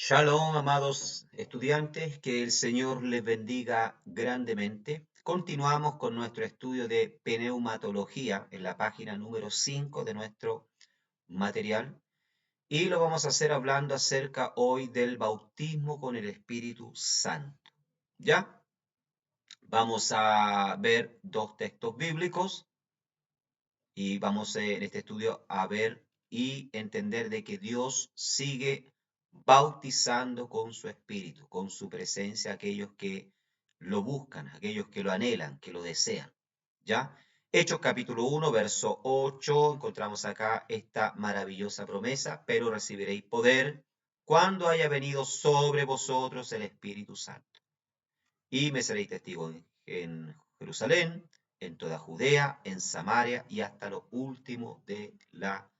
Shalom, amados estudiantes, que el Señor les bendiga grandemente. Continuamos con nuestro estudio de pneumatología en la página número 5 de nuestro material y lo vamos a hacer hablando acerca hoy del bautismo con el Espíritu Santo. ¿Ya? Vamos a ver dos textos bíblicos y vamos en este estudio a ver y entender de que Dios sigue bautizando con su espíritu, con su presencia a aquellos que lo buscan, aquellos que lo anhelan, que lo desean. ¿Ya? Hechos capítulo 1, verso 8, encontramos acá esta maravillosa promesa, pero recibiréis poder cuando haya venido sobre vosotros el Espíritu Santo y me seréis testigo en Jerusalén, en toda Judea, en Samaria y hasta lo último de la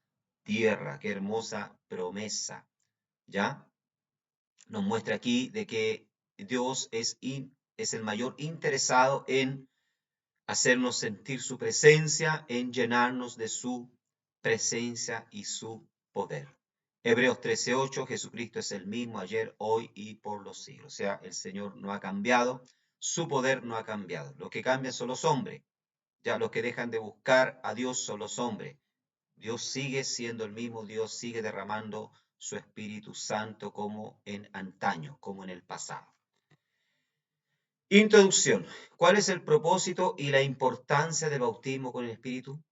tierra. Qué hermosa promesa, ¿ya? Nos muestra aquí de que Dios es el mayor interesado en hacernos sentir su presencia, en llenarnos de su presencia y su poder. Hebreos 13:8, Jesucristo es el mismo ayer, hoy y por los siglos. O sea, el Señor no ha cambiado, su poder no ha cambiado. Los que cambian son los hombres, ya los que dejan de buscar a Dios son los hombres. Dios sigue siendo el mismo, Dios sigue derramando su Espíritu Santo como en antaño, como en el pasado. Introducción. ¿Cuál es el propósito y la importancia del bautismo con el Espíritu?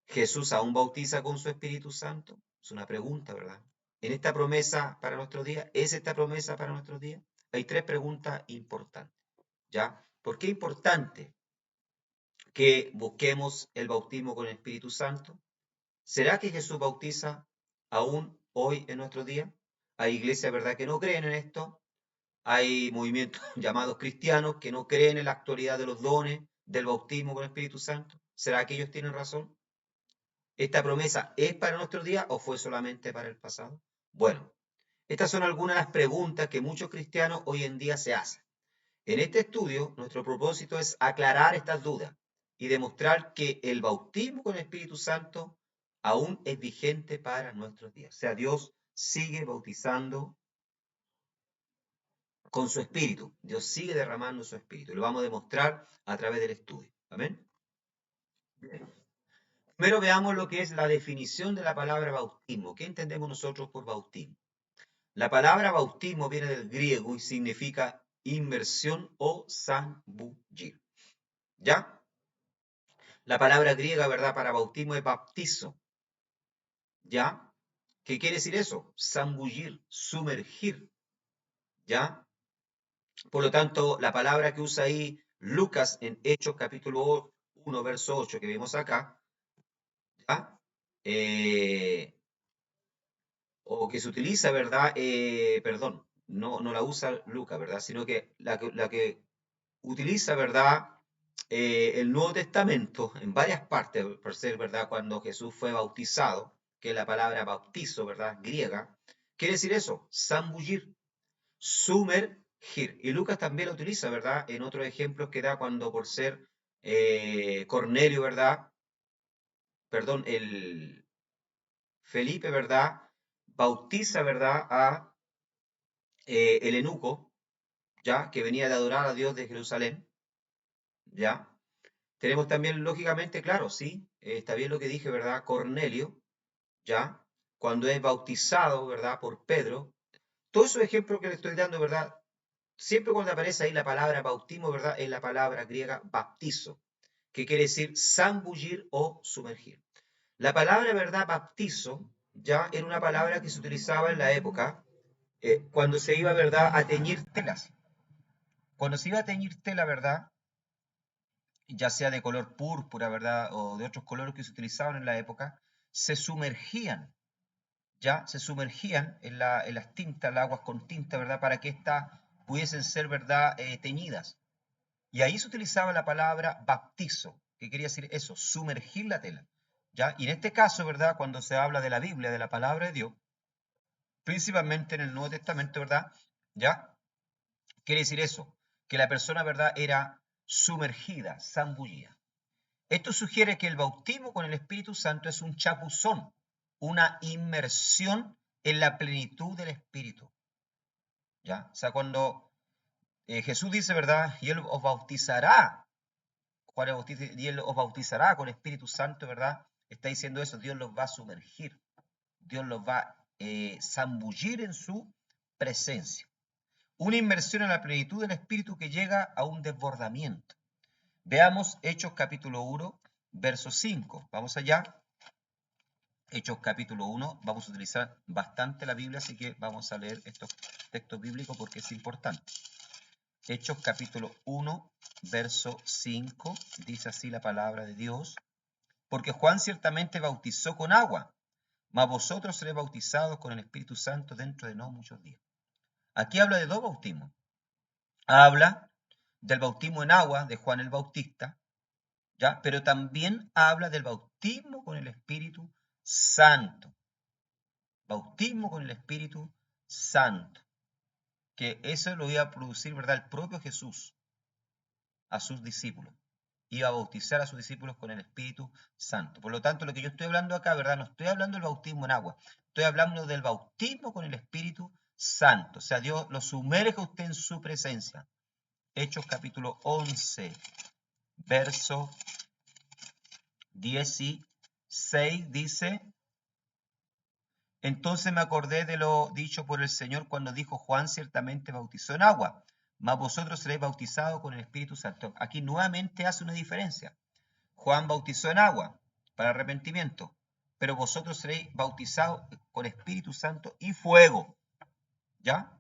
¿Jesús aún bautiza con su Espíritu Santo? Es una pregunta, ¿verdad? ¿En esta promesa para nuestros días? ¿Es esta promesa para nuestros días? Hay tres preguntas importantes, ¿ya? ¿Por qué es importante que busquemos el bautismo con el Espíritu Santo? ¿Será que Jesús bautiza aún hoy en nuestros días? Hay iglesias, ¿verdad?, que no creen en esto. Hay movimientos llamados cristianos que no creen en la actualidad de los dones del bautismo con el Espíritu Santo. ¿Será que ellos tienen razón? ¿Esta promesa es para nuestros días o fue solamente para el pasado? Bueno, estas son algunas de las preguntas que muchos cristianos hoy en día se hacen. En este estudio, nuestro propósito es aclarar estas dudas y demostrar que el bautismo con el Espíritu Santo aún es vigente para nuestros días. O sea, Dios sigue bautizando con su Espíritu. Dios sigue derramando su Espíritu. Lo vamos a demostrar a través del estudio. ¿Amén? Primero veamos lo que es la definición de la palabra bautismo. ¿Qué entendemos nosotros por bautismo? La palabra bautismo viene del griego y significa inmersión o zambullir. ¿Ya? La palabra griega, ¿verdad?, para bautismo es baptizo. ¿Ya? ¿Qué quiere decir eso? Zambullir, sumergir. ¿Ya? Por lo tanto, la palabra que usa ahí Lucas en Hechos capítulo 1, verso 8, que vemos acá, ¿ya? O que se utiliza, ¿verdad? Perdón, no la usa Lucas, ¿verdad? Sino que la que utiliza, ¿verdad? El Nuevo Testamento en varias partes, por ser, ¿verdad? Cuando Jesús fue bautizado, que es la palabra bautizo, ¿verdad? Griega, quiere decir eso, zambullir, sumergir. Y Lucas también lo utiliza, ¿verdad? En otros ejemplos que da cuando por ser Cornelio, ¿verdad? Perdón, el Felipe, ¿verdad? Bautiza, ¿verdad? A el eunuco, ¿ya? Que venía de adorar a Dios de Jerusalén, ¿ya? Tenemos también, lógicamente, claro, sí, está bien lo que dije, ¿verdad? Cornelio, ¿ya? Cuando es bautizado, ¿verdad? Por Pedro. Todos esos ejemplos que le estoy dando, ¿verdad? Siempre cuando aparece ahí la palabra bautismo, ¿verdad? Es la palabra griega baptizo, que quiere decir zambullir o sumergir. La palabra, ¿verdad? Baptizo, ya era una palabra que se utilizaba en la época cuando se iba, ¿verdad?, a teñir telas. Cuando se iba a teñir tela, ¿verdad?, ya sea de color púrpura, ¿verdad?, o de otros colores que se utilizaban en la época, se sumergían, ¿ya? Se sumergían en las tintas, las aguas con tinta, ¿verdad?, para que éstas pudiesen ser, ¿verdad?, teñidas. Y ahí se utilizaba la palabra baptizo, que quería decir eso, sumergir la tela, ¿ya? Y en este caso, ¿verdad?, cuando se habla de la Biblia, de la palabra de Dios, principalmente en el Nuevo Testamento, ¿verdad?, ¿ya? Quiere decir eso, que la persona, ¿verdad?, era sumergida, zambullida. Esto sugiere que el bautismo con el Espíritu Santo es un chapuzón, una inmersión en la plenitud del Espíritu. ¿Ya? O sea, cuando Jesús dice, ¿verdad? Y Él os bautizará, Juan el Bautista, y Él os bautizará con el Espíritu Santo, ¿verdad? Está diciendo eso, Dios los va a sumergir, Dios los va a zambullir en su presencia. Una inmersión en la plenitud del Espíritu que llega a un desbordamiento. Veamos Hechos capítulo 1, verso 5. Vamos allá. Hechos capítulo 1. Vamos a utilizar bastante la Biblia, así que vamos a leer estos textos bíblicos porque es importante. Hechos capítulo 1, verso 5. Dice así la palabra de Dios. Porque Juan ciertamente bautizó con agua, mas vosotros seréis bautizados con el Espíritu Santo dentro de no muchos días. Aquí habla de dos bautismos. Habla del bautismo en agua de Juan el Bautista, ¿ya? Pero también habla del bautismo con el Espíritu Santo. Bautismo con el Espíritu Santo. Que eso lo iba a producir, ¿verdad? El propio Jesús a sus discípulos. Iba a bautizar a sus discípulos con el Espíritu Santo. Por lo tanto, lo que yo estoy hablando acá, ¿verdad? No estoy hablando del bautismo en agua. Estoy hablando del bautismo con el Espíritu Santo. O sea, Dios lo sumerge a usted en su presencia. Hechos capítulo 11, verso 16 dice: entonces me acordé de lo dicho por el Señor cuando dijo: Juan ciertamente bautizó en agua, mas vosotros seréis bautizados con el Espíritu Santo. Aquí nuevamente hace una diferencia. Juan bautizó en agua para arrepentimiento, pero vosotros seréis bautizados con Espíritu Santo y fuego. ¿Ya?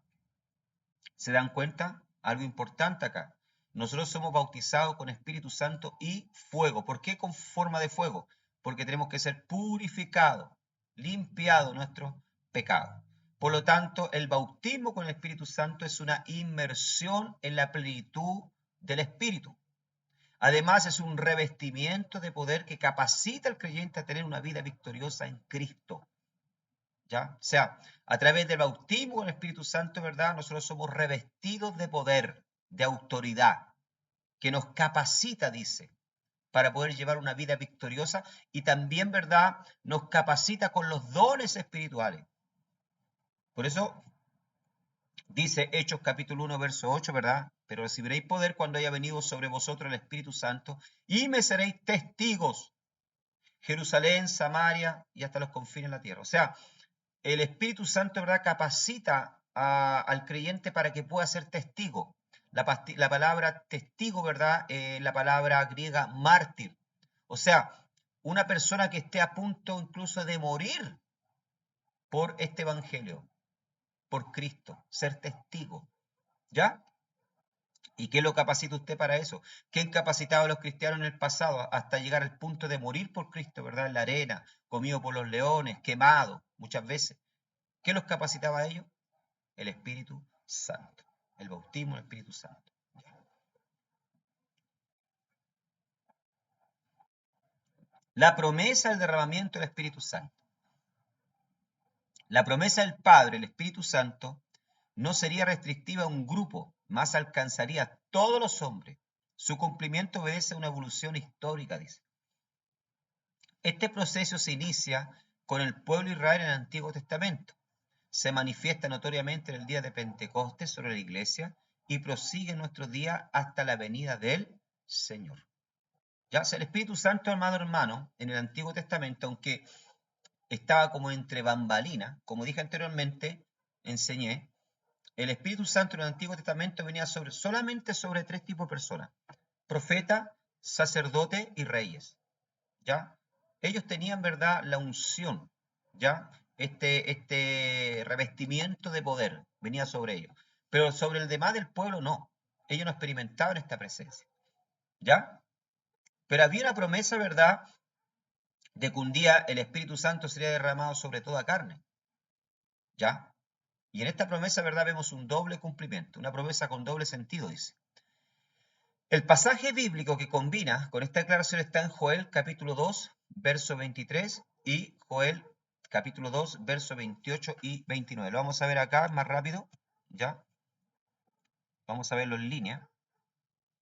¿Se dan cuenta? Algo importante acá. Nosotros somos bautizados con Espíritu Santo y fuego. ¿Por qué con forma de fuego? Porque tenemos que ser purificados, limpiados nuestros pecados. Por lo tanto, el bautismo con el Espíritu Santo es una inmersión en la plenitud del Espíritu. Además, es un revestimiento de poder que capacita al creyente a tener una vida victoriosa en Cristo. ¿Ya? O sea, a través del bautismo con el Espíritu Santo, ¿verdad? Nosotros somos revestidos de poder, de autoridad, que nos capacita, dice, para poder llevar una vida victoriosa y también, ¿verdad? Nos capacita con los dones espirituales. Por eso dice Hechos capítulo 1, verso 8, ¿verdad? Pero recibiréis poder cuando haya venido sobre vosotros el Espíritu Santo y me seréis testigos. Jerusalén, Samaria y hasta los confines de la tierra. O sea, el Espíritu Santo, ¿verdad?, capacita al creyente para que pueda ser testigo. La palabra testigo, ¿verdad?, la palabra griega mártir. O sea, una persona que esté a punto incluso de morir por este evangelio, por Cristo, ser testigo. ¿Ya? ¿Y qué lo capacita usted para eso? ¿Quién capacitaba a los cristianos en el pasado hasta llegar al punto de morir por Cristo, ¿verdad? En la arena, comido por los leones, quemado muchas veces. ¿Qué los capacitaba a ellos? El Espíritu Santo. El bautismo del Espíritu Santo. La promesa del derramamiento del Espíritu Santo. La promesa del Padre, el Espíritu Santo, no sería restrictiva a un grupo, más alcanzaría a todos los hombres. Su cumplimiento obedece a una evolución histórica, dice. Este proceso se inicia con el pueblo de Israel en el Antiguo Testamento. Se manifiesta notoriamente en el día de Pentecostés sobre la iglesia y prosigue en nuestros días hasta la venida del Señor. Ya, o sea, el Espíritu Santo, hermano, en el Antiguo Testamento, aunque estaba como entre bambalinas, como dije anteriormente, enseñé, el Espíritu Santo en el Antiguo Testamento venía solamente sobre tres tipos de personas: profeta, sacerdote y reyes. ¿Ya? Ellos tenían, ¿verdad?, la unción, ¿ya? Este revestimiento de poder venía sobre ellos. Pero sobre el demás del pueblo no. Ellos no experimentaban esta presencia, ¿ya? Pero había una promesa, ¿verdad?, de que un día el Espíritu Santo sería derramado sobre toda carne, ¿ya? Y en esta promesa, ¿verdad?, vemos un doble cumplimiento, una promesa con doble sentido, dice. El pasaje bíblico que combina con esta declaración está en Joel capítulo 2, verso 23 y Joel capítulo 2, verso 28 y 29. Lo vamos a ver acá más rápido, ¿ya? Vamos a verlo en línea,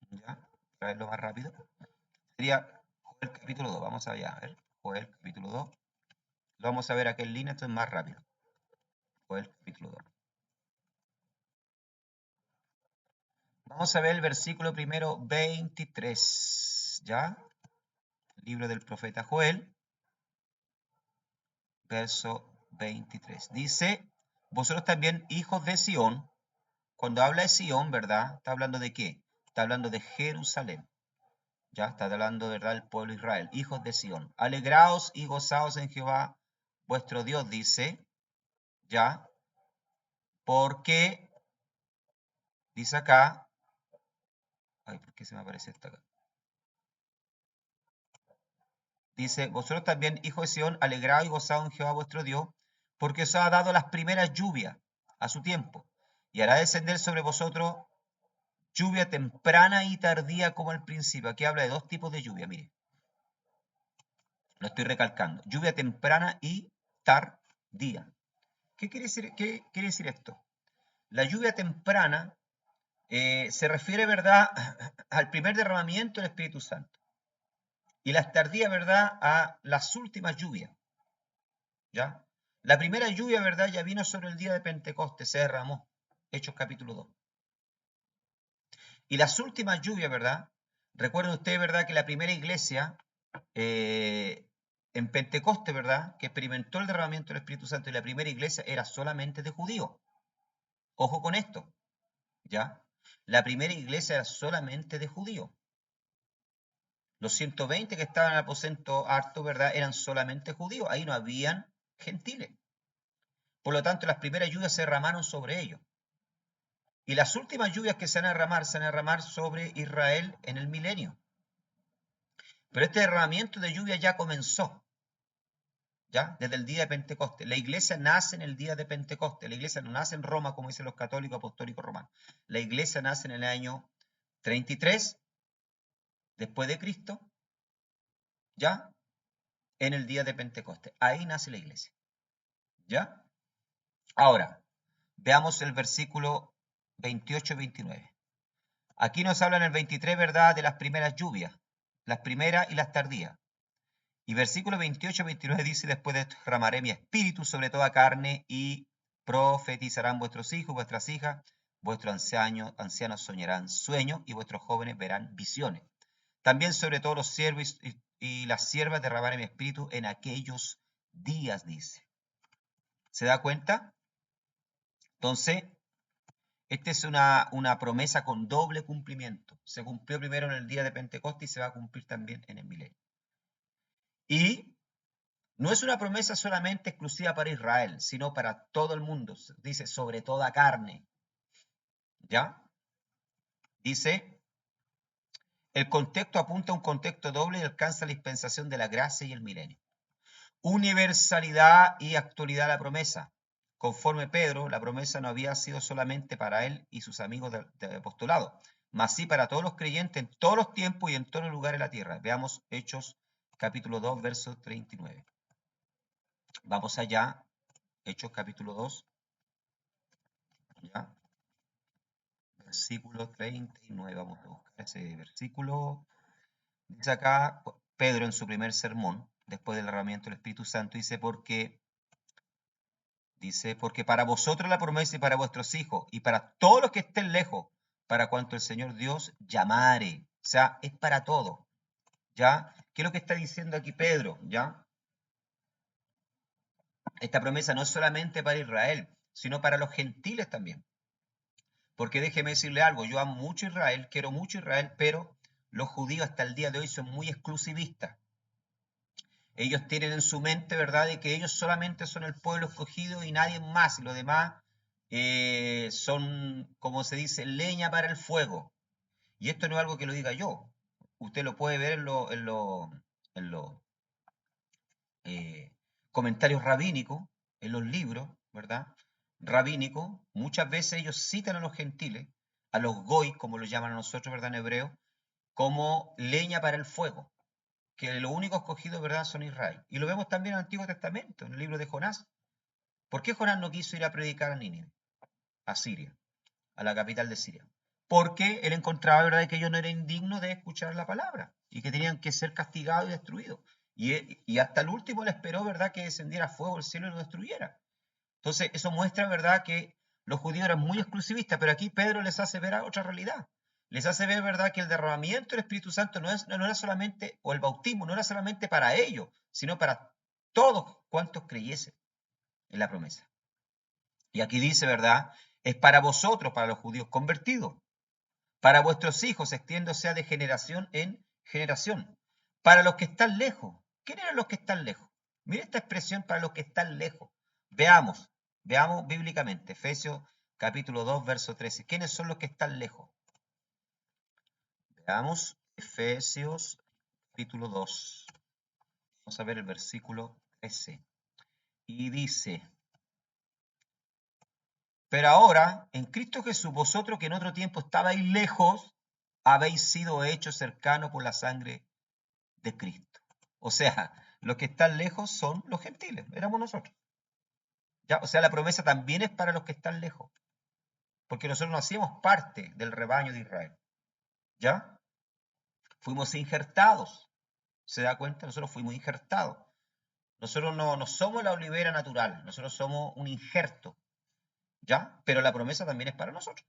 ¿ya? Para verlo más rápido. Sería Joel capítulo 2, vamos allá, a ver, Joel capítulo 2. Lo vamos a ver aquí en línea, esto es más rápido. Joel capítulo 2. Vamos a ver el versículo primero 23, ¿ya? Libro del profeta Joel, verso 23. Dice, vosotros también, hijos de Sión, cuando habla de Sión, ¿verdad? ¿Está hablando de qué? Está hablando de Jerusalén, ¿ya? Está hablando, ¿verdad?, del pueblo de Israel, hijos de Sión. Alegraos y gozaos en Jehová, vuestro Dios, dice, ¿ya? Porque, dice acá, ay, ¿por qué se me aparece esto acá? Dice, vosotros también, hijos de Sión, alegraos y gozaos en Jehová vuestro Dios, porque os ha dado las primeras lluvias a su tiempo, y hará descender sobre vosotros lluvia temprana y tardía como al principio. Aquí habla de dos tipos de lluvia, mire, lo estoy recalcando. Lluvia temprana y tardía. ¿Qué quiere decir esto? La lluvia temprana se refiere, ¿verdad?, al primer derramamiento del Espíritu Santo. Y las tardías, ¿verdad?, a las últimas lluvias. ¿Ya? La primera lluvia, ¿verdad?, ya vino sobre el día de Pentecostés, se derramó. Hechos capítulo 2. Y las últimas lluvias, ¿verdad? Recuerden ustedes, ¿verdad?, que la primera iglesia en Pentecostés, ¿verdad?, que experimentó el derramamiento del Espíritu Santo, y la primera iglesia era solamente de judíos. Ojo con esto, ¿ya? La primera iglesia era solamente de judíos. Los 120 que estaban en el aposento harto, ¿verdad?, eran solamente judíos. Ahí no habían gentiles. Por lo tanto, las primeras lluvias se derramaron sobre ellos. Y las últimas lluvias que se van a derramar sobre Israel en el milenio. Pero este derramamiento de lluvia ya comenzó, ¿ya? Desde el día de Pentecostés. La iglesia nace en el día de Pentecostés. La iglesia no nace en Roma, como dicen los católicos apostólicos romanos. La iglesia nace en el año 33 después de Cristo, ¿ya? En el día de Pentecostés. Ahí nace la iglesia, ¿ya? Ahora, veamos el versículo 28 y 29. Aquí nos habla en el 23, ¿verdad?, de las primeras lluvias, las primeras y las tardías. Y versículo 28 y 29 dice, después de esto derramaré mi espíritu sobre toda carne y profetizarán vuestros hijos, vuestras hijas, vuestros ancianos soñarán sueños y vuestros jóvenes verán visiones. También sobre todos los siervos y las siervas derramaré mi espíritu en aquellos días, dice. ¿Se da cuenta? Entonces, esta es una promesa con doble cumplimiento. Se cumplió primero en el día de Pentecostés y se va a cumplir también en el milenio. Y no es una promesa solamente exclusiva para Israel, sino para todo el mundo. Dice, sobre toda carne. ¿Ya? Dice, el contexto apunta a un contexto doble y alcanza la dispensación de la gracia y el milenio. Universalidad y actualidad de la promesa. Conforme Pedro, la promesa no había sido solamente para él y sus amigos del apostolado, mas sí para todos los creyentes en todos los tiempos y en todos los lugares de la tierra. Veamos Hechos capítulo 2, verso 39. Vamos allá, Hechos capítulo 2, ¿ya? Versículo 39, vamos a buscar ese versículo. Dice acá, Pedro en su primer sermón, después del derramamiento del Espíritu Santo, dice, porque para vosotros la promesa y para vuestros hijos y para todos los que estén lejos, para cuanto el Señor Dios llamare. O sea, es para todo. ¿Ya? ¿Qué es lo que está diciendo aquí Pedro? ¿Ya? Esta promesa no es solamente para Israel, sino para los gentiles también. Porque déjeme decirle algo, yo amo mucho Israel, quiero mucho Israel, pero los judíos hasta el día de hoy son muy exclusivistas. Ellos tienen en su mente, ¿verdad?, de que ellos solamente son el pueblo escogido y nadie más, y lo demás son, como se dice, leña para el fuego. Y esto no es algo que lo diga yo. Usted lo puede ver en los comentarios rabínicos, en los libros, ¿verdad?, rabínicos. Muchas veces ellos citan a los gentiles, a los goy, como los llaman a nosotros, ¿verdad?, en hebreo, como leña para el fuego, que lo único escogido, ¿verdad?, son Israel. Y lo vemos también en el Antiguo Testamento, en el libro de Jonás. ¿Por qué Jonás no quiso ir a predicar a Nínive, a Siria, a la capital de Siria? Porque él encontraba, ¿verdad?, que ellos no eran indignos de escuchar la palabra y que tenían que ser castigados y destruidos. Y hasta el último le esperó, ¿verdad?, que descendiera fuego del cielo y lo destruyera. Entonces, eso muestra, ¿verdad?, que los judíos eran muy exclusivistas, pero aquí Pedro les hace ver a otra realidad. les hace ver, ¿verdad?, que el derramamiento del Espíritu Santo no era solamente, o el bautismo no era solamente para ellos, sino para todos cuantos creyesen en la promesa. Y aquí dice, ¿verdad?, es para vosotros, para los judíos convertidos, para vuestros hijos, extiéndose de generación en generación, para los que están lejos. ¿Quién eran los que están lejos? Mira esta expresión, para los que están lejos. Veamos bíblicamente, Efesios capítulo 2, verso 13. ¿Quiénes son los que están lejos? Veamos, Efesios capítulo 2. Vamos a ver el versículo 13. Y dice: pero ahora, en Cristo Jesús, vosotros que en otro tiempo estabais lejos, habéis sido hechos cercanos por la sangre de Cristo. O sea, los que están lejos son los gentiles, éramos nosotros. ¿Ya? O sea, la promesa también es para los que están lejos, porque nosotros no hacíamos parte del rebaño de Israel. ¿Ya? Fuimos injertados. ¿Se da cuenta? Nosotros fuimos injertados. Nosotros no somos la olivera natural, nosotros somos un injerto. ¿Ya? Pero la promesa también es para nosotros,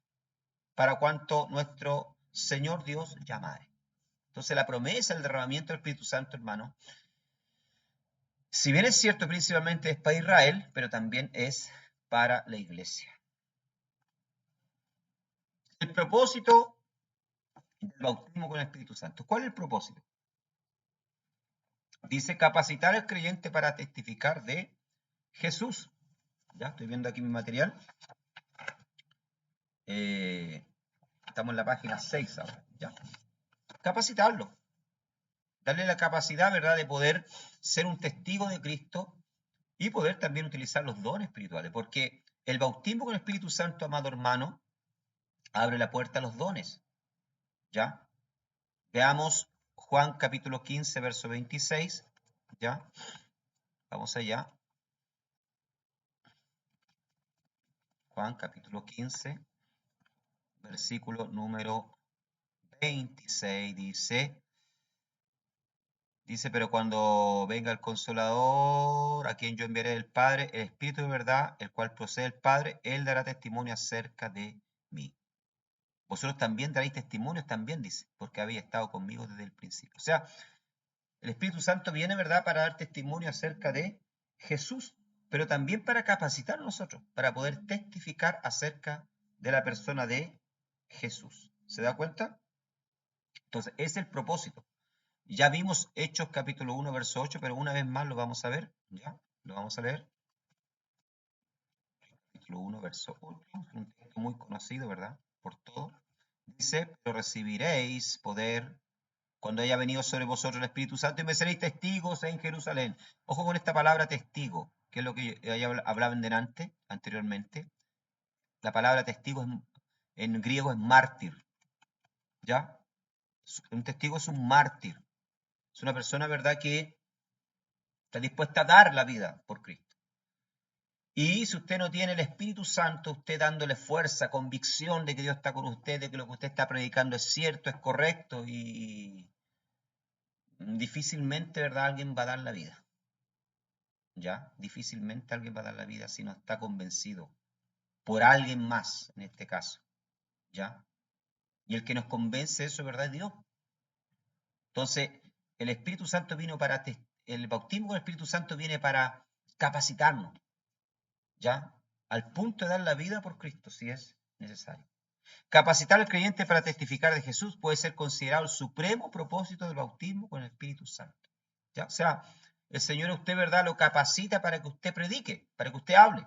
para cuanto nuestro Señor Dios llamare. Entonces la promesa del derramamiento del Espíritu Santo, hermano, si bien es cierto principalmente es para Israel, pero también es para la iglesia. El propósito del bautismo con el Espíritu Santo. ¿Cuál es el propósito? Dice capacitar al creyente para testificar de Jesús. Ya estoy viendo aquí mi material. Estamos en la página 6 ahora. ¿Ya? Capacitarlo. Darle la capacidad, ¿verdad?, de poder ser un testigo de Cristo y poder también utilizar los dones espirituales. Porque el bautismo con el Espíritu Santo, amado hermano, abre la puerta a los dones. ¿Ya? Veamos Juan capítulo 15, verso 26. ¿Ya? Vamos allá. Juan capítulo 15, versículo número 26 dice, pero cuando venga el Consolador, a quien yo enviaré el Padre, el Espíritu de verdad, el cual procede del Padre, él dará testimonio acerca de mí. Vosotros también daréis testimonios, también dice, porque habéis estado conmigo desde el principio. O sea, el Espíritu Santo viene, ¿verdad?, para dar testimonio acerca de Jesús, pero también para capacitar a nosotros, para poder testificar acerca de la persona de Jesús. ¿Se da cuenta? Entonces, ese es el propósito. Ya vimos Hechos capítulo 1, verso 8, pero una vez más lo vamos a ver, ¿ya? Lo vamos a leer. Capítulo 1, verso 8, un texto muy conocido, ¿verdad?, por todos. Dice, pero recibiréis poder cuando haya venido sobre vosotros el Espíritu Santo y me seréis testigos en Jerusalén. Ojo con esta palabra testigo, que es lo que hablaba anteriormente. La palabra testigo en griego es mártir. ¿Ya? Un testigo es un mártir. Es una persona, ¿verdad?, que está dispuesta a dar la vida por Cristo. Y si usted no tiene el Espíritu Santo, usted dándole fuerza, convicción de que Dios está con usted, de que lo que usted está predicando es cierto, es correcto, y difícilmente, ¿verdad?, alguien va a dar la vida. ¿Ya? Difícilmente alguien va a dar la vida si no está convencido por alguien más, en este caso. ¿Ya? Y el que nos convence eso, ¿verdad?, es Dios. Entonces, el Espíritu Santo vino para, el bautismo con el Espíritu Santo viene para capacitarnos, ¿ya? Al punto de dar la vida por Cristo, si es necesario. Capacitar al creyente para testificar de Jesús puede ser considerado el supremo propósito del bautismo con el Espíritu Santo. ¿Ya? O sea, el Señor a usted, ¿verdad?, lo capacita para que usted predique, para que usted hable.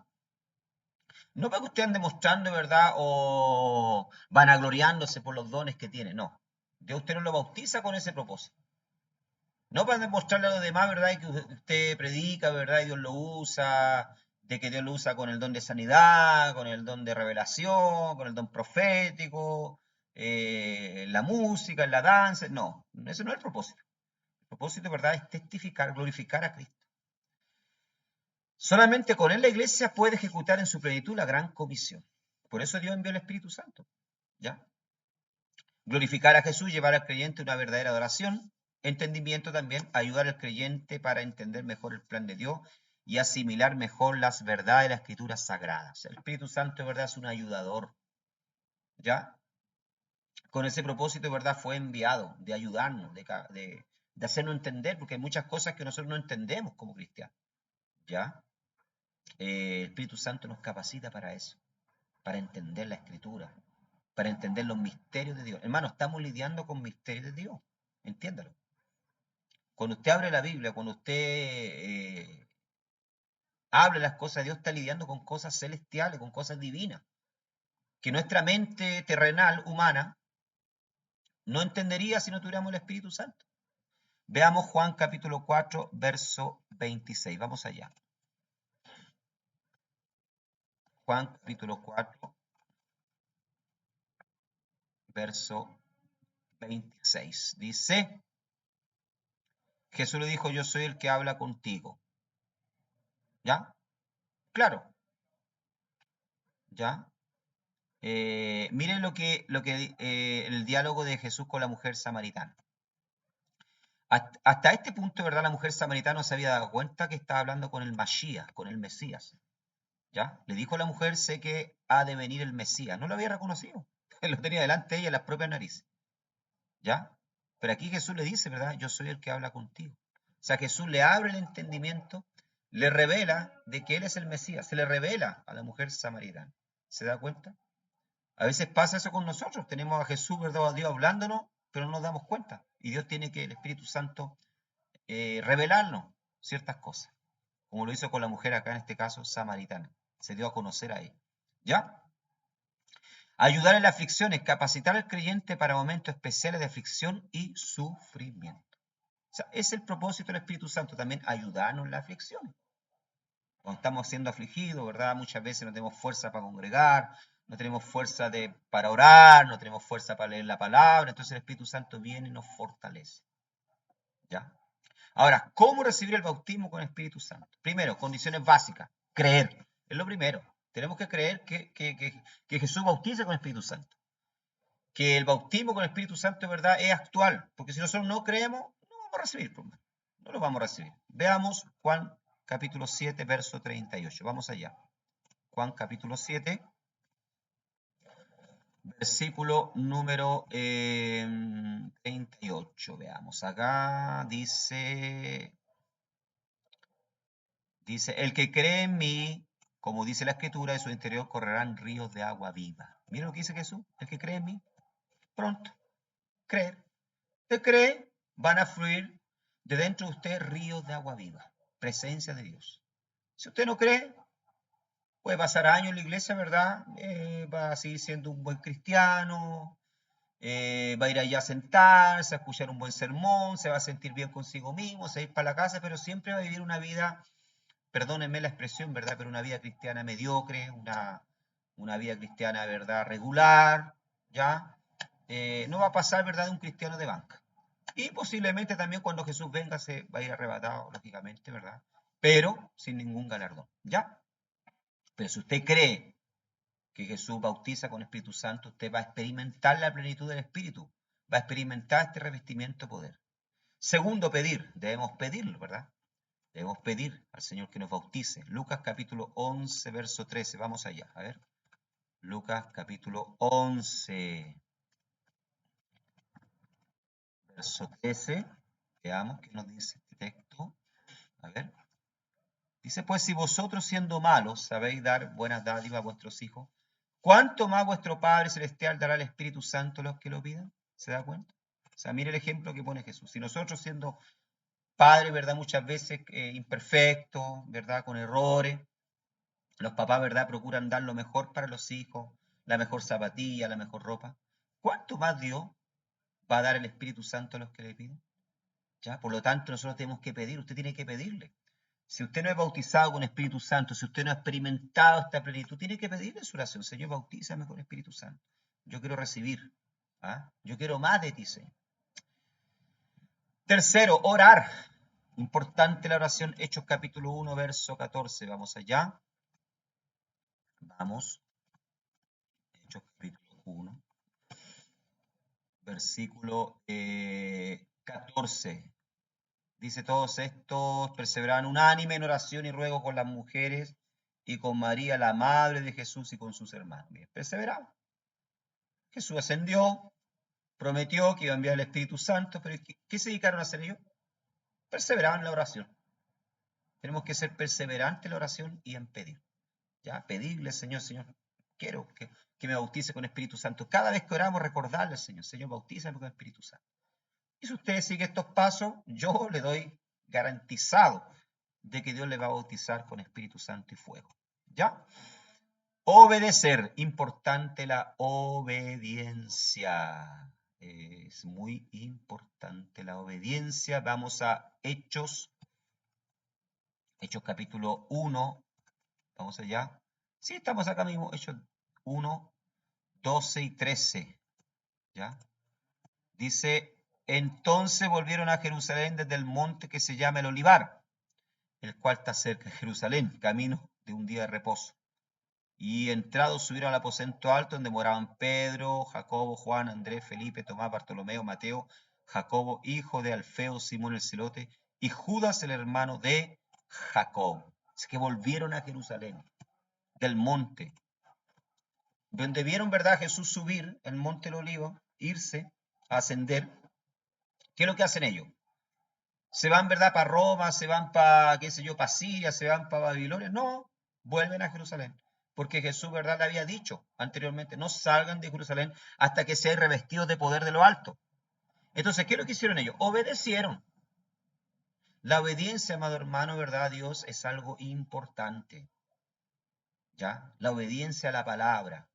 No para que usted ande mostrando, ¿verdad?, o vanagloriándose por los dones que tiene, no. Dios usted no lo bautiza con ese propósito. No para demostrarle a los demás, ¿verdad?, y que usted predica, ¿verdad?, y Dios lo usa, de que Dios lo usa con el don de sanidad, con el don de revelación, con el don profético, en la música, en la danza. No, ese no es el propósito. El propósito, ¿verdad?, es testificar, glorificar a Cristo. Solamente con él la iglesia puede ejecutar en su plenitud la gran comisión. Por eso Dios envió el Espíritu Santo. ¿Ya? Glorificar a Jesús, llevar al creyente una verdadera adoración, entendimiento también, ayudar al creyente para entender mejor el plan de Dios y asimilar mejor las verdades de las Escrituras sagradas. El Espíritu Santo, de verdad, es un ayudador. ¿Ya? con ese propósito, ¿verdad? Fue enviado de ayudarnos, de hacernos entender, porque hay muchas cosas que nosotros no entendemos como cristianos, ¿ya? El Espíritu Santo nos capacita para eso, para entender la Escritura, para entender los misterios de Dios. Hermano, estamos lidiando con misterios de Dios, entiéndalo. Cuando usted abre la Biblia, cuando usted hable las cosas de Dios, está lidiando con cosas celestiales, con cosas divinas, que nuestra mente terrenal, humana, no entendería si no tuviéramos el Espíritu Santo. Veamos Juan capítulo 4, verso 26. Vamos allá. Juan capítulo 4, verso 26. Dice, Jesús le dijo, yo soy el que habla contigo. ¿Ya? Claro. ¿Ya? Miren el diálogo de Jesús con la mujer samaritana. Hasta este punto, ¿verdad? La mujer samaritana no se había dado cuenta que estaba hablando con el Mashiach, con el Mesías. ¿Ya? Le dijo a la mujer, sé que ha de venir el Mesías. No lo había reconocido. Lo tenía delante de ella en las propias narices. ¿Ya? Pero aquí Jesús le dice, ¿verdad? Yo soy el que habla contigo. O sea, Jesús le abre el entendimiento, le revela de que Él es el Mesías. Se le revela a la mujer samaritana. ¿Se da cuenta? A veces pasa eso con nosotros. Tenemos a Jesús, ¿verdad? A Dios hablándonos, pero no nos damos cuenta. Y Dios tiene que, el Espíritu Santo, revelarnos ciertas cosas. Como lo hizo con la mujer acá, en este caso, samaritana. Se dio a conocer a ella. ¿Ya? Ayudar en las aflicciones, capacitar al creyente para momentos especiales de aflicción y sufrimiento. O sea, es el propósito del Espíritu Santo también, ayudarnos en las aflicciones. Cuando estamos siendo afligidos, ¿verdad? Muchas veces no tenemos fuerza para congregar, no tenemos fuerza para orar, no tenemos fuerza para leer la palabra, entonces el Espíritu Santo viene y nos fortalece. ¿Ya? Ahora, ¿cómo recibir el bautismo con el Espíritu Santo? Primero, condiciones básicas. Creer. Es lo primero. Tenemos que creer que Jesús bautiza con el Espíritu Santo. Que el bautismo con el Espíritu Santo, ¿verdad?, es actual. Porque si nosotros no creemos, no vamos a recibir. No lo vamos a recibir. Veamos Juan capítulo 7, verso 38. Vamos allá. Juan capítulo 7, versículo número 38. Veamos acá. Dice, el que cree en mí, como dice la Escritura, de su interior correrán ríos de agua viva. Mira lo que dice Jesús. El que cree en mí, pronto, creer. Usted cree, van a fluir de dentro de usted ríos de agua viva. Presencia de Dios. Si usted no cree, puede pasar años en la iglesia, ¿verdad? Va a seguir siendo un buen cristiano, va a ir allá a sentarse, a escuchar un buen sermón, se va a sentir bien consigo mismo, se va a ir para la casa, pero siempre va a vivir una vida, perdónenme la expresión, ¿verdad? Pero una vida cristiana mediocre, una vida cristiana, ¿verdad? Regular, ¿ya? No va a pasar, ¿verdad? De un cristiano de banca. Y posiblemente también cuando Jesús venga se va a ir arrebatado, lógicamente, ¿verdad? Pero sin ningún galardón, ¿ya? Pero si usted cree que Jesús bautiza con Espíritu Santo, usted va a experimentar la plenitud del Espíritu, va a experimentar este revestimiento de poder. Segundo, pedir. Debemos pedirlo, ¿verdad? Debemos pedir al Señor que nos bautice. Lucas capítulo 11, verso 13. Vamos allá, a ver. Lucas capítulo 11, verso 13. Veamos qué nos dice este texto. A ver. Dice, pues si vosotros siendo malos sabéis dar buenas dádivas a vuestros hijos, ¿cuánto más vuestro Padre Celestial dará el Espíritu Santo a los que lo pidan? ¿Se da cuenta? O sea, mire el ejemplo que pone Jesús. Si nosotros siendo padres, ¿verdad? Muchas veces imperfectos, ¿verdad? Con errores, los papás, ¿verdad? Procuran dar lo mejor para los hijos, la mejor zapatilla, la mejor ropa. ¿Cuánto más Dios va a dar el Espíritu Santo a los que le piden? ¿Ya? Por lo tanto, nosotros tenemos que pedir, usted tiene que pedirle. Si usted no es bautizado con Espíritu Santo, si usted no ha experimentado esta plenitud, tiene que pedirle en su oración, Señor, bautízame con Espíritu Santo. Yo quiero recibir. ¿Ah? Yo quiero más de ti, Señor. Tercero, orar. Importante la oración, Hechos capítulo 1, verso 14. Vamos allá. Vamos. Hechos capítulo 1, versículo 14. Dice, todos estos perseveraban unánime en oración y ruego con las mujeres y con María, la madre de Jesús, y con sus hermanos. Bien, perseveraban. Jesús ascendió, prometió que iba a enviar el Espíritu Santo, pero ¿qué se dedicaron a hacer ellos? Perseveraban en la oración. Tenemos que ser perseverantes en la oración y en pedir. Ya, pedirle, Señor, Señor, quiero que me bautice con Espíritu Santo. Cada vez que oramos, recordarle al Señor, Señor, bautízame con Espíritu Santo. Y si usted sigue estos pasos, yo le doy garantizado de que Dios le va a bautizar con Espíritu Santo y fuego. ¿Ya? Obedecer. Importante la obediencia. Es muy importante la obediencia. Vamos a Hechos capítulo 1. Vamos allá. Sí, estamos acá mismo. Hechos 1, 12 y 13. ¿Ya? Dice, entonces volvieron a Jerusalén desde el monte que se llama el Olivar, el cual está cerca de Jerusalén, camino de un día de reposo. Y entrados subieron al aposento alto donde moraban Pedro, Jacobo, Juan, Andrés, Felipe, Tomás, Bartolomeo, Mateo, Jacobo, hijo de Alfeo, Simón el Celote, y Judas, el hermano de Jacob. Es que volvieron a Jerusalén, del monte, donde vieron, ¿verdad?, a Jesús subir el monte del Olivo, irse, a ascender. ¿Qué es lo que hacen ellos? Se van, ¿verdad?, para Roma, se van para, qué sé yo, para Siria, se van para Babilonia. No, vuelven a Jerusalén. Porque Jesús, ¿verdad?, le había dicho anteriormente, no salgan de Jerusalén hasta que sean revestidos de poder de lo alto. Entonces, ¿qué es lo que hicieron ellos? Obedecieron. La obediencia, amado hermano, ¿verdad?, a Dios es algo importante. ¿Ya? La obediencia a la palabra.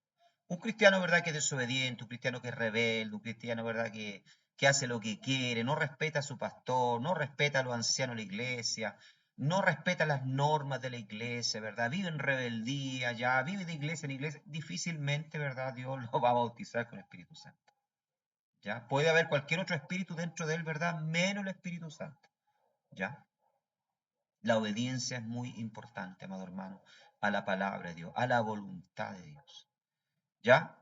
Un cristiano, ¿verdad?, que es desobediente, un cristiano que es rebelde, un cristiano, ¿verdad?, que hace lo que quiere, no respeta a su pastor, no respeta a los ancianos de la iglesia, no respeta las normas de la iglesia, ¿verdad? Vive en rebeldía, ya, vive de iglesia en iglesia, difícilmente, ¿verdad?, Dios lo va a bautizar con el Espíritu Santo. ¿Ya? Puede haber cualquier otro espíritu dentro de él, ¿verdad?, menos el Espíritu Santo. ¿Ya? La obediencia es muy importante, amado hermano, a la palabra de Dios, a la voluntad de Dios. ¿Ya?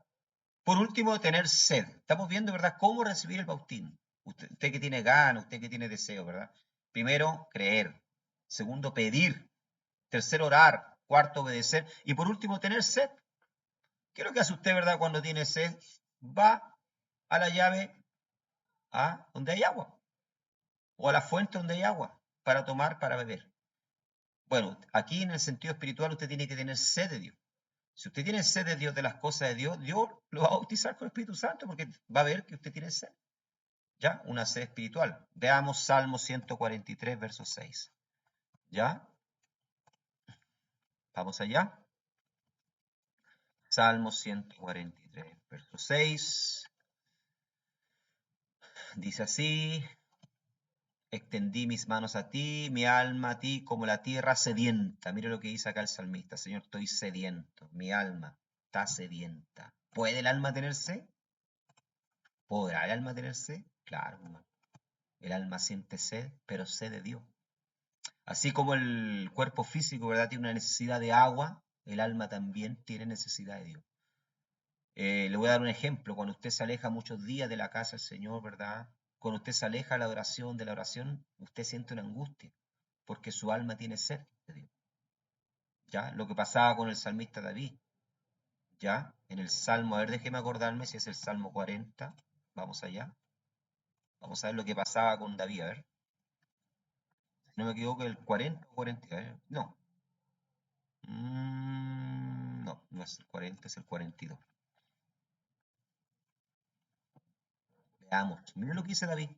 Por último, tener sed. Estamos viendo, ¿verdad?, cómo recibir el bautismo. Usted que tiene ganas, usted que tiene deseo, ¿verdad? Primero, creer. Segundo, pedir. Tercero, orar. Cuarto, obedecer. Y por último, tener sed. ¿Qué es lo que hace usted, verdad, cuando tiene sed? Va a la llave, a donde hay agua. O a la fuente donde hay agua. Para tomar, para beber. Bueno, aquí en el sentido espiritual usted tiene que tener sed de Dios. Si usted tiene sed de Dios, de las cosas de Dios, Dios lo va a bautizar con el Espíritu Santo porque va a ver que usted tiene sed. ¿Ya? Una sed espiritual. Veamos Salmo 143, verso 6. ¿Ya? Vamos allá. Salmo 143, verso 6. Dice así, extendí mis manos a ti, mi alma a ti, como la tierra sedienta. Mire lo que dice acá el salmista. Señor, estoy sediento. Mi alma está sedienta. ¿Puede el alma tener sed? ¿Podrá el alma tener sed? Claro, hermano. El alma siente sed, pero sed de Dios. Así como el cuerpo físico, ¿verdad?, tiene una necesidad de agua, el alma también tiene necesidad de Dios. Le voy a dar un ejemplo. Cuando usted se aleja muchos días de la casa del Señor, ¿verdad? Cuando usted se aleja de la oración, usted siente una angustia, porque su alma tiene sed de Dios. ¿Ya? Lo que pasaba con el salmista David. ¿Ya? En el Salmo, a ver, déjeme acordarme si es el Salmo 40. Vamos allá. Vamos a ver lo que pasaba con David, a ver. Si no me equivoco, el 40 o 40. A ver, no. No, no es el 40, es el 42. Veamos. Mira lo que dice David.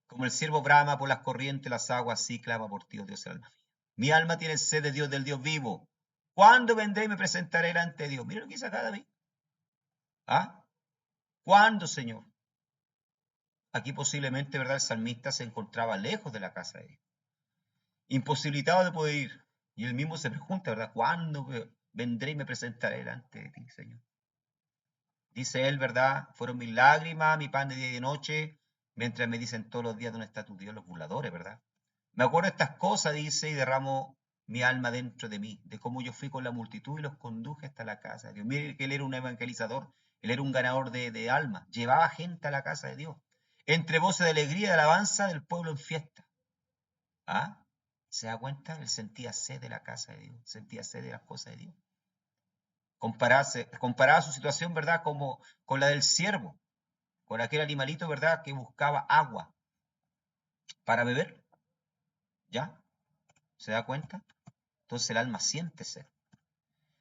Como el ciervo brama por las corrientes, las aguas, así clama por ti, oh Dios, el alma mía. Mi alma tiene sed de Dios, del Dios vivo. ¿Cuándo vendré y me presentaré delante de Dios? Mira lo que dice acá David. ¿Ah? ¿Cuándo, Señor? Aquí posiblemente, ¿verdad?, el salmista se encontraba lejos de la casa de Dios, imposibilitado de poder ir. Y él mismo se pregunta, ¿verdad?, ¿cuándo vendré y me presentaré delante de ti, Señor? Dice él, ¿verdad? Fueron mis lágrimas, mi pan de día y de noche, mientras me dicen todos los días dónde está tu Dios, los burladores, ¿verdad? Me acuerdo de estas cosas, dice, y derramo mi alma dentro de mí, de cómo yo fui con la multitud y los conduje hasta la casa de Dios. Mire que él era un evangelizador, él era un ganador de almas, llevaba gente a la casa de Dios, entre voces de alegría y de alabanza del pueblo en fiesta. ¿Ah? ¿Se da cuenta? Él sentía sed de la casa de Dios, sentía sed de las cosas de Dios. Comparaba su situación, ¿verdad?, como con la del siervo. Por aquel animalito, ¿verdad?, que buscaba agua para beber. ¿Ya? ¿Se da cuenta? Entonces el alma siente sed.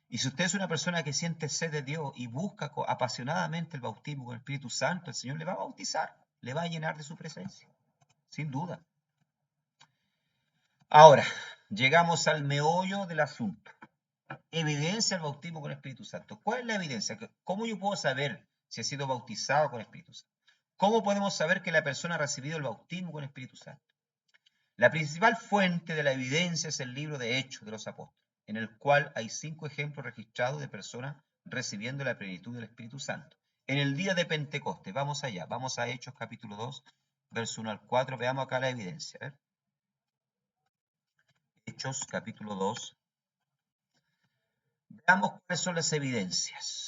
Y si usted es una persona que siente sed de Dios y busca apasionadamente el bautismo con el Espíritu Santo, el Señor le va a bautizar, le va a llenar de su presencia, sin duda. Ahora, llegamos al meollo del asunto. Evidencia el bautismo con el Espíritu Santo. ¿Cuál es la evidencia? ¿Cómo yo puedo saber si he sido bautizado con el Espíritu Santo? ¿Cómo podemos saber que la persona ha recibido el bautismo con el Espíritu Santo? La principal fuente de la evidencia es el libro de Hechos de los Apóstoles, en el cual hay 5 ejemplos registrados de personas recibiendo la plenitud del Espíritu Santo. En el día de Pentecostés, vamos allá, vamos a Hechos capítulo 2, verso 1 al 4, veamos acá la evidencia. ¿Eh? Hechos capítulo 2, veamos cuáles son las evidencias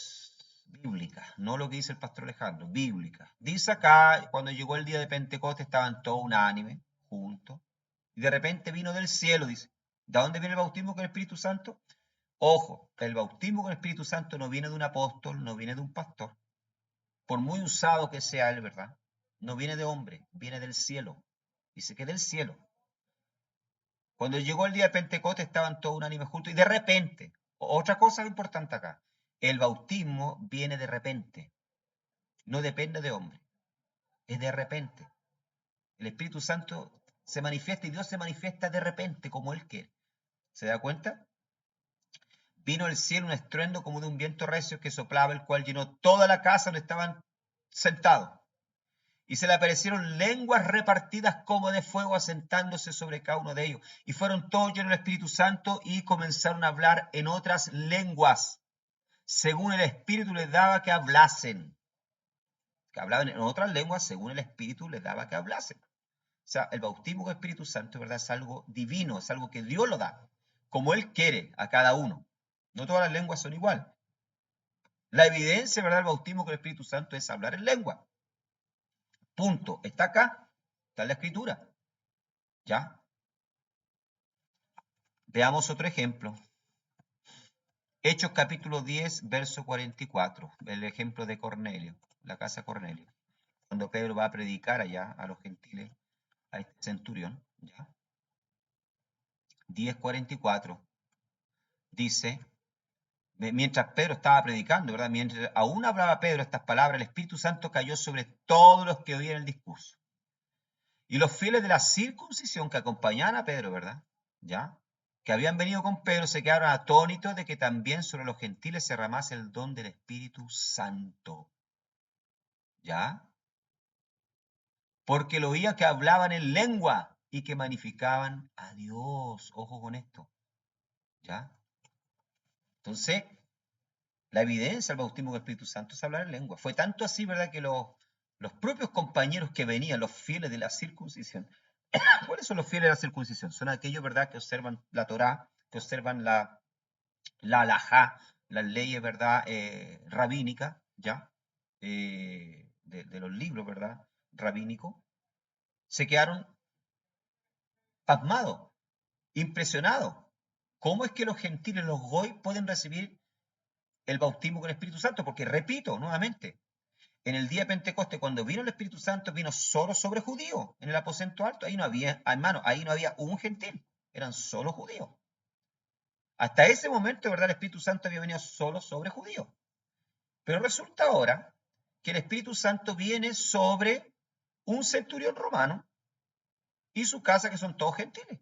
bíblicas, no lo que dice el pastor Alejandro, bíblicas. Dice acá, cuando llegó el día de Pentecostés estaban todos unánimes, juntos, y de repente vino del cielo, dice. ¿De dónde viene el bautismo con el Espíritu Santo? Ojo, el bautismo con el Espíritu Santo no viene de un apóstol, no viene de un pastor. Por muy usado que sea él, ¿verdad? No viene de hombre, viene del cielo. Dice que del cielo. Cuando llegó el día de Pentecostés estaban todos unánimes juntos y de repente, otra cosa importante acá, el bautismo viene de repente, no depende de hombre, es de repente. El Espíritu Santo se manifiesta y Dios se manifiesta de repente como Él quiere. ¿Se da cuenta? Vino del cielo un estruendo como de un viento recio que soplaba, el cual llenó toda la casa donde estaban sentados. Y se le aparecieron lenguas repartidas como de fuego asentándose sobre cada uno de ellos. Y fueron todos llenos del Espíritu Santo y comenzaron a hablar en otras lenguas, según el Espíritu les daba que hablasen. Que hablaban en otras lenguas según el Espíritu les daba que hablasen. O sea, el bautismo con el Espíritu Santo, ¿verdad?, es algo divino, es algo que Dios lo da, como Él quiere a cada uno. No todas las lenguas son igual. La evidencia, ¿verdad?, del bautismo con el Espíritu Santo es hablar en lengua. Punto. Está acá. Está en la Escritura. ¿Ya? Veamos otro ejemplo. Hechos capítulo 10, verso 44. El ejemplo de Cornelio, la casa de Cornelio. Cuando Pedro va a predicar allá a los gentiles, a este centurión. ¿Ya? 10:44. Dice, mientras Pedro estaba predicando, ¿verdad? Mientras aún hablaba Pedro estas palabras, el Espíritu Santo cayó sobre todos los que oían el discurso. Y los fieles de la circuncisión que acompañaban a Pedro, ¿verdad? ¿Ya? Que habían venido con Pedro, se quedaron atónitos de que también sobre los gentiles se derramase el don del Espíritu Santo. ¿Ya? Porque lo oía que hablaban en lengua y que magnificaban a Dios. Ojo con esto. ¿Ya? Entonces, la evidencia del bautismo del Espíritu Santo es hablar en lengua. Fue tanto así, ¿verdad?, que los propios compañeros que venían, los fieles de la circuncisión. ¿Cuáles son los fieles de la circuncisión? Son aquellos, ¿verdad?, que observan la Torá, que observan la halajá, las leyes, ¿verdad?, rabínicas, ¿ya? De los libros, ¿verdad?, rabínicos. Se quedaron pasmados, impresionados. ¿Cómo es que los gentiles, los goy, pueden recibir el bautismo con el Espíritu Santo? Porque, repito, nuevamente, en el día de Pentecostés, cuando vino el Espíritu Santo, vino solo sobre judíos, en el aposento alto. Ahí no había, hermano, ahí no había un gentil, eran solo judíos. Hasta ese momento, ¿verdad?, el Espíritu Santo había venido solo sobre judíos. Pero resulta ahora que el Espíritu Santo viene sobre un centurión romano y su casa, que son todos gentiles.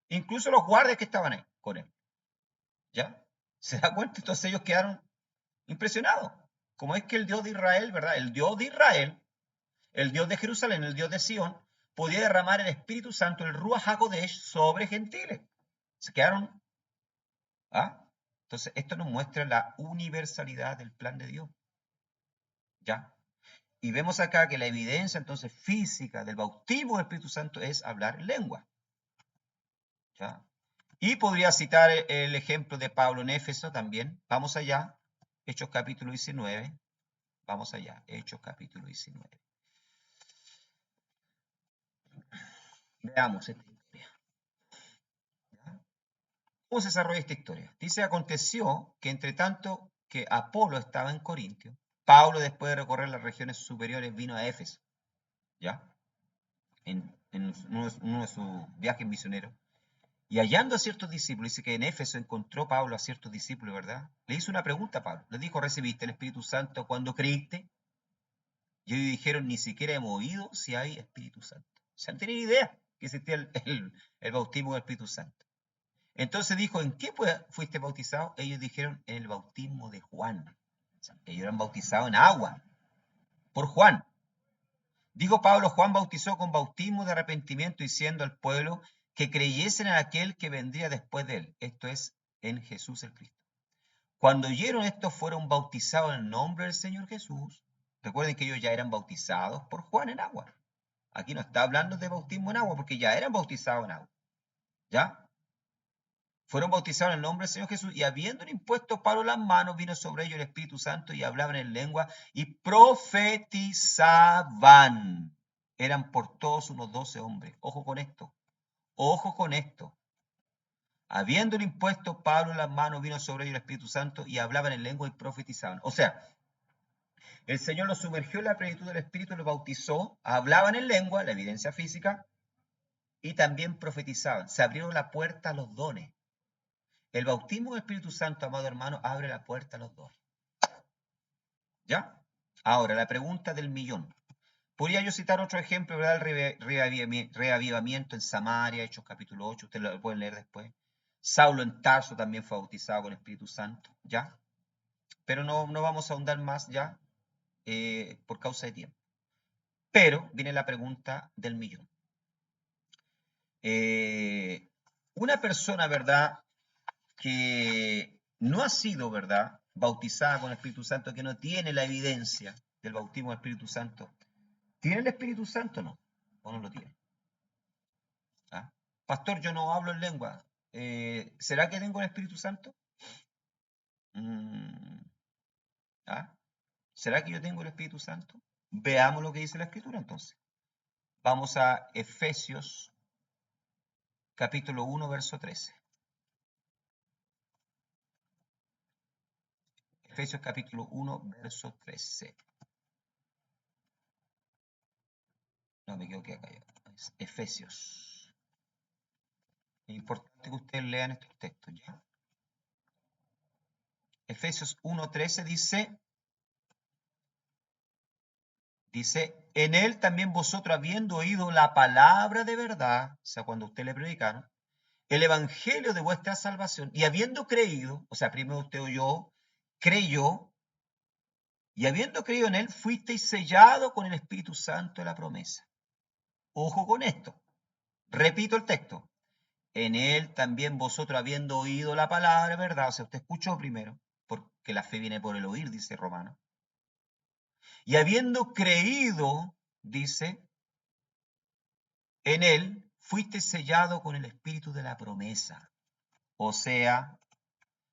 Incluso los guardias que estaban ahí con él. ¿Ya? ¿Se da cuenta? Entonces ellos quedaron impresionados. Como es que el Dios de Israel, ¿verdad? El Dios de Israel, el Dios de Jerusalén, el Dios de Sion, podía derramar el Espíritu Santo, el Ruach HaKodesh, sobre gentiles. Se quedaron. ¿Ah? Entonces, esto nos muestra la universalidad del plan de Dios. ¿Ya? Y vemos acá que la evidencia entonces física del bautismo del Espíritu Santo es hablar en lengua. ¿Ya? Y podría citar el ejemplo de Pablo en Éfeso también. Vamos allá, Hechos capítulo 19. Vamos allá, Hechos capítulo 19. Veamos esta historia. ¿Ya? ¿Cómo se desarrolla esta historia? Dice, aconteció que entre tanto que Apolo estaba en Corintio, Pablo, después de recorrer las regiones superiores, vino a Éfeso, ¿ya? En uno de sus viajes misioneros. Y hallando a ciertos discípulos, dice que en Éfeso encontró Pablo a ciertos discípulos, ¿verdad? Le hizo una pregunta a Pablo. Le dijo, ¿recibiste el Espíritu Santo cuando creíste? Y ellos dijeron, ni siquiera hemos oído si hay Espíritu Santo. O sea, no tenían idea que existía el bautismo del Espíritu Santo. Entonces dijo, ¿en qué fuiste bautizado? Ellos dijeron, en el bautismo de Juan. O sea, ellos eran bautizados en agua, por Juan. Dijo Pablo, Juan bautizó con bautismo de arrepentimiento, diciendo al pueblo que creyesen en aquel que vendría después de él, esto es, en Jesús el Cristo. Cuando oyeron esto, fueron bautizados en el nombre del Señor Jesús. Recuerden que ellos ya eran bautizados por Juan en agua. Aquí no está hablando de bautismo en agua, porque ya eran bautizados en agua. ¿Ya? Fueron bautizados en el nombre del Señor Jesús, y habiendo impuesto Pablo las manos, vino sobre ellos el Espíritu Santo, y hablaban en lengua, y profetizaban. Eran por todos unos 12 hombres. Ojo con esto. Ojo con esto. Habiendo impuesto Pablo las manos, vino sobre ellos el Espíritu Santo, y hablaban en lengua y profetizaban. O sea, el Señor los sumergió en la plenitud del Espíritu, los bautizó, hablaban en lengua, la evidencia física, y también profetizaban. Se abrieron la puerta a los dones. El bautismo del Espíritu Santo, amado hermano, abre la puerta a los dones. ¿Ya? Ahora, la pregunta del millón. Podría yo citar otro ejemplo, ¿verdad? El reavivamiento en Samaria, Hechos capítulo 8, ustedes lo pueden leer después. Saulo en Tarso también fue bautizado con el Espíritu Santo, ¿ya? Pero no vamos a ahondar más ya por causa de tiempo. Pero viene la pregunta del millón. Una persona, ¿verdad?, que no ha sido, ¿verdad?, bautizada con el Espíritu Santo, que no tiene la evidencia del bautismo del Espíritu Santo, ¿tiene el Espíritu Santo o no? ¿O no lo tiene? ¿Ah? Pastor, yo no hablo en lengua. ¿Será que tengo el Espíritu Santo? Mm, ¿Ah? ¿Será que yo tengo el Espíritu Santo? Veamos lo que dice la Escritura entonces. Vamos a Efesios capítulo 1, verso 13. Efesios capítulo 1, verso 13. No, me equivoqué acá. Es Efesios. Es importante que ustedes lean estos textos, ¿ya? Efesios 1:13 dice, en él también vosotros habiendo oído la palabra de verdad, o sea, cuando usted le predicaron, el evangelio de vuestra salvación, y habiendo creído, o sea, primero usted oyó, creyó, y habiendo creído en él, fuisteis sellado con el Espíritu Santo de la promesa. Ojo con esto. Repito el texto. En él también vosotros habiendo oído la palabra, ¿verdad? O sea, usted escuchó primero, porque la fe viene por el oír, dice Romano. Y habiendo creído, dice, en él fuiste sellado con el espíritu de la promesa. O sea,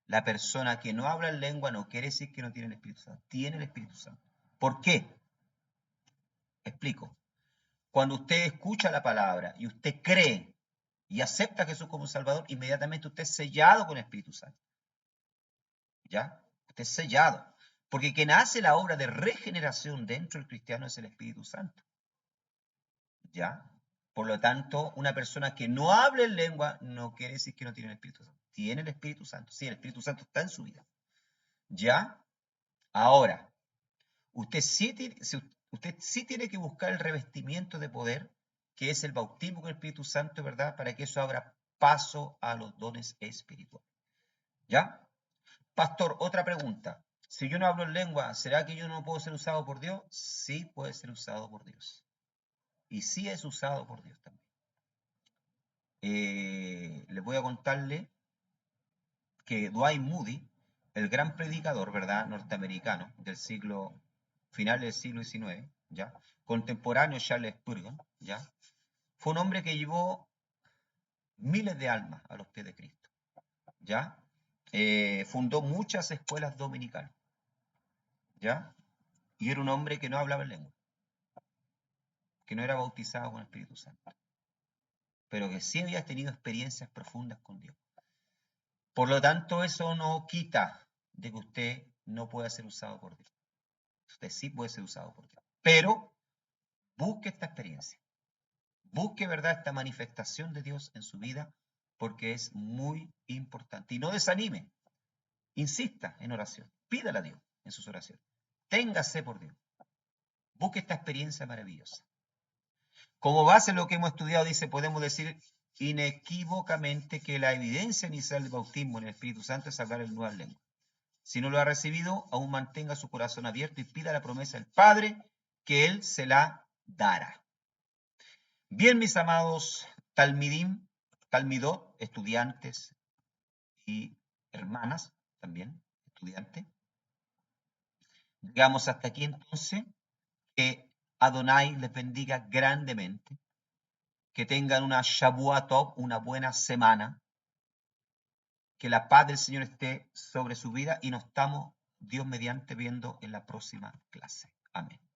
la persona que no habla en lengua no quiere decir que no tiene el Espíritu Santo. Tiene el Espíritu Santo. ¿Por qué? Explico. Cuando usted escucha la palabra y usted cree y acepta a Jesús como Salvador, inmediatamente usted es sellado con el Espíritu Santo. ¿Ya? Usted es sellado. Porque quien hace la obra de regeneración dentro del cristiano es el Espíritu Santo. ¿Ya? Por lo tanto, una persona que no habla en lengua no quiere decir que no tiene el Espíritu Santo. Tiene el Espíritu Santo. Sí, el Espíritu Santo está en su vida. ¿Ya? Ahora, usted sí tiene que buscar el revestimiento de poder, que es el bautismo con el Espíritu Santo, ¿verdad? Para que eso abra paso a los dones espirituales. ¿Ya? Pastor, otra pregunta. Si yo no hablo en lengua, ¿será que yo no puedo ser usado por Dios? Sí, puede ser usado por Dios. Y sí es usado por Dios también. Les voy a contarle que Dwight Moody, el gran predicador, ¿verdad?, norteamericano del final del siglo XIX, ¿ya?, contemporáneo a Charles Spurgeon, ¿ya?, fue un hombre que llevó miles de almas a los pies de Cristo, ¿ya? Fundó muchas escuelas dominicales, ¿ya? Y era un hombre que no hablaba en lengua, que no era bautizado con el Espíritu Santo, pero que sí había tenido experiencias profundas con Dios. Por lo tanto, eso no quita de que usted no pueda ser usado por Dios. Usted sí puede ser usado por Dios. Pero busque esta experiencia. Busque, ¿verdad?, esta manifestación de Dios en su vida, porque es muy importante. Y no desanime. Insista en oración. Pídale a Dios en sus oraciones. Téngase por Dios. Busque esta experiencia maravillosa. Como base en lo que hemos estudiado, dice, podemos decir inequívocamente que la evidencia inicial del bautismo en el Espíritu Santo es hablar en nuevas lenguas. Si no lo ha recibido, aún mantenga su corazón abierto y pida la promesa del Padre, que Él se la dará. Bien, mis amados talmidot, estudiantes y hermanas también, estudiantes. Llegamos hasta aquí entonces. Que Adonai les bendiga grandemente. Que tengan una Shavua Tov, una buena semana. Que la paz del Señor esté sobre su vida y nos estamos, Dios mediante, viendo en la próxima clase. Amén.